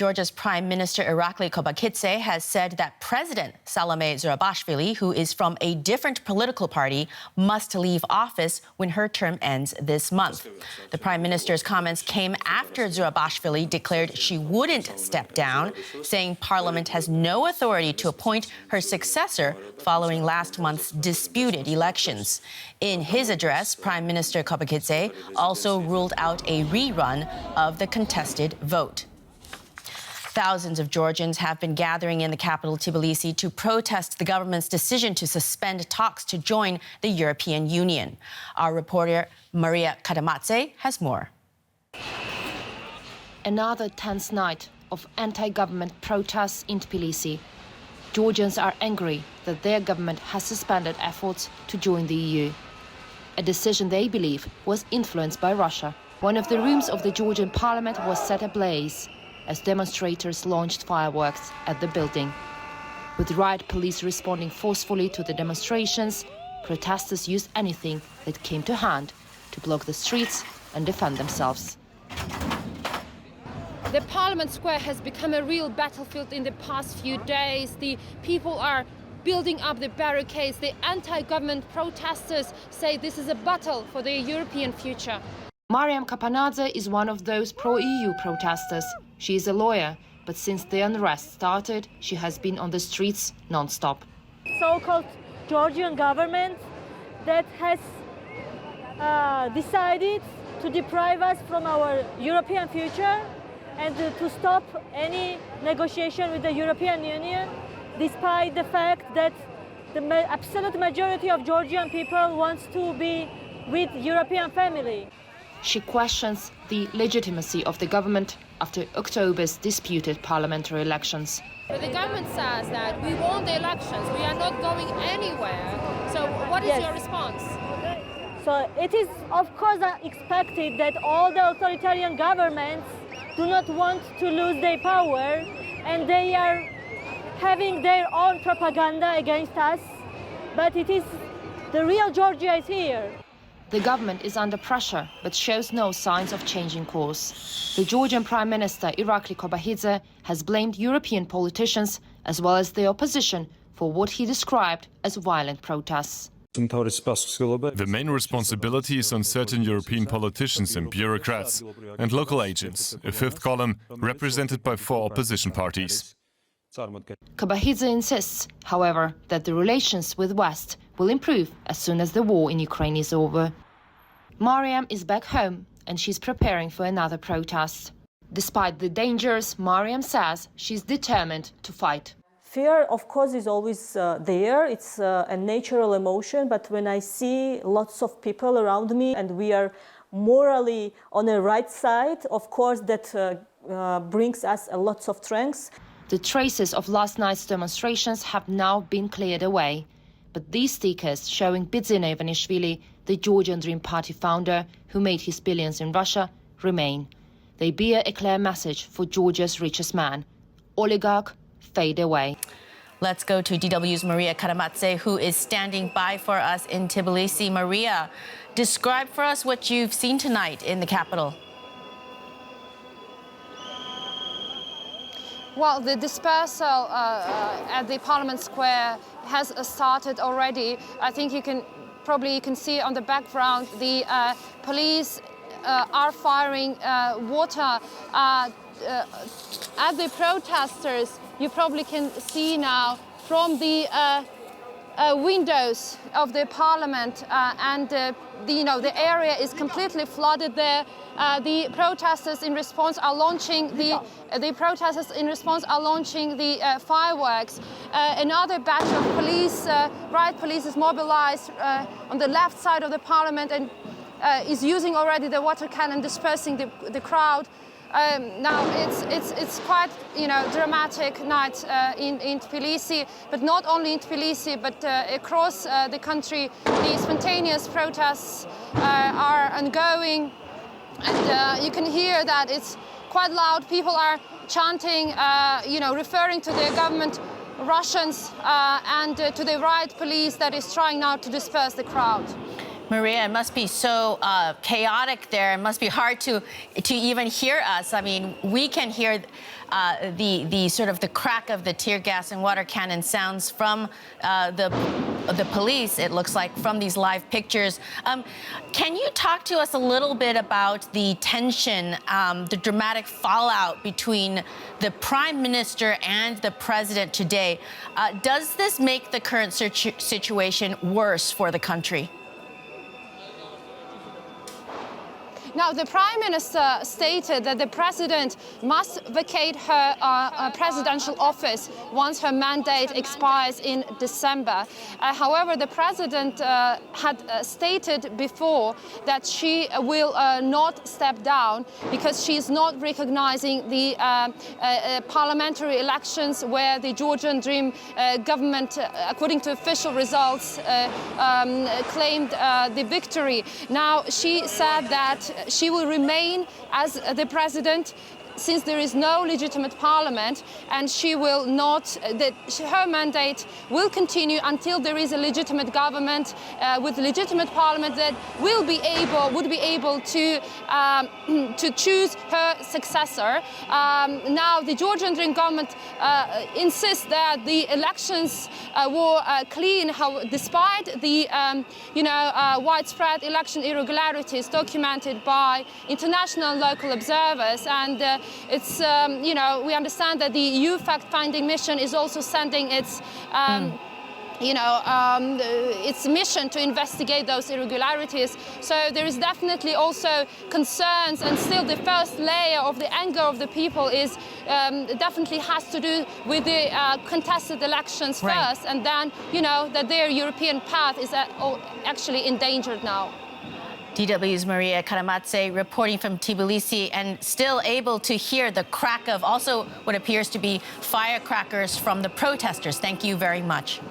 Georgia's Prime Minister Kobakhidze has said that President Zurabishvili, who is from a different political party, must leave office when her term ends this month. The Prime Minister's comments came after Zurabishvili declared she wouldn't step down, saying Parliament has no authority to appoint her successor following last month's disputed elections. In his address, Prime Minister Kobakhidze also ruled out a rerun of the contested vote. Thousands of Georgians have been gathering in the capital Tbilisi to protest the government's decision to suspend talks to join the European Union. Our reporter Maria Katamadze has more. Another tense night of anti-government protests in Tbilisi. Georgians are angry that their government has suspended efforts to join the EU. A decision they believe was influenced by Russia. One of the rooms of the Georgian parliament was set ablaze as demonstrators launched fireworks at the building. With riot police responding forcefully to the demonstrations, protesters used anything that came to hand to block the streets and defend themselves. The Parliament Square has become a real battlefield in the past few days. The people are building up the barricades. The anti-government protesters say this is a battle for their European future. Katamadze is one of those pro-EU protesters. She is a lawyer, but since the unrest started, she has been on the streets non-stop. So-called Georgian government that has decided to deprive us from our European future and to stop any negotiation with the European Union, despite the fact that the absolute majority of Georgian people wants to be with European family. She questions the legitimacy of the government after October's disputed parliamentary elections. The government says that we won the elections, we are not going anywhere. So what is your response? So it is, of course, expected that all the authoritarian governments do not want to lose their power, and they are having their own propaganda against us. But it is the real Georgia is here. The government is under pressure, but shows no signs of changing course. The Georgian Prime Minister Kobakhidze has blamed European politicians as well as the opposition for what he described as violent protests. The main responsibility is on certain European politicians and bureaucrats and local agents, a fifth column represented by 4 opposition parties. Kobakhidze insists, however, that the relations with West will improve as soon as the war in Ukraine is over. Mariam is back home and she's preparing for another protest. Despite the dangers, Mariam says she's determined to fight. Fear, of course, is always there. It's a natural emotion, but when I see lots of people around me and we are morally on the right side, of course, that brings us a lot of strength. The traces of last night's demonstrations have now been cleared away. But these stickers showing Ivanishvili, the Georgian Dream Party founder who made his billions in Russia, remain. They bear a clear message for Georgia's richest man. Oligarch, fade away. Let's go to DW's Maria Katamadze, who is standing by for us in Tbilisi. Maria, describe for us what you've seen tonight in the capital. Well, the dispersal at the Parliament Square has started already. I think you can see on the background the police are firing water at the protesters. You probably can see now from the windows of the Parliament, and the area is completely flooded there. The protesters in response are launching the fireworks. Another batch of police, riot police, is mobilized on the left side of the Parliament and is using already the water cannon, dispersing the crowd. Now it's quite dramatic night in Tbilisi, but not only in Tbilisi, but across the country. The spontaneous protests are ongoing, and you can hear that it's quite loud. People are chanting, referring to their government, Russians, and to the riot police that is trying now to disperse the crowd. Maria, it must be so chaotic there. It must be hard to even hear us. I mean, we can hear the sort of the crack of the tear gas and water cannon sounds from the police, it looks like, from these live pictures. Can you talk to us a little bit about the tension, the dramatic fallout between the Prime Minister and the President today? Does this make the current situation worse for the country? Now, the Prime Minister stated that the President must vacate her presidential office once her mandate expires in December. However, the President had stated before that she will not step down because she is not recognizing the parliamentary elections where the Georgian Dream government, according to official results, claimed the victory. Now, she said that she will remain as the president since there is no legitimate parliament, and she will not, her mandate will continue until there is a legitimate government with a legitimate parliament that would be able to choose her successor. Now, the Georgian Dream government insists that the elections were clean, despite the widespread election irregularities documented by international and local observers. And it's, we understand that the EU fact-finding mission is also sending its its mission to investigate those irregularities. So there is definitely also concerns, and still the first layer of the anger of the people is definitely has to do with the contested elections first, and then, that their European path is actually endangered now. DW's Maria Katamadze reporting from Tbilisi, and still able to hear the crack of also what appears to be firecrackers from the protesters. Thank you very much.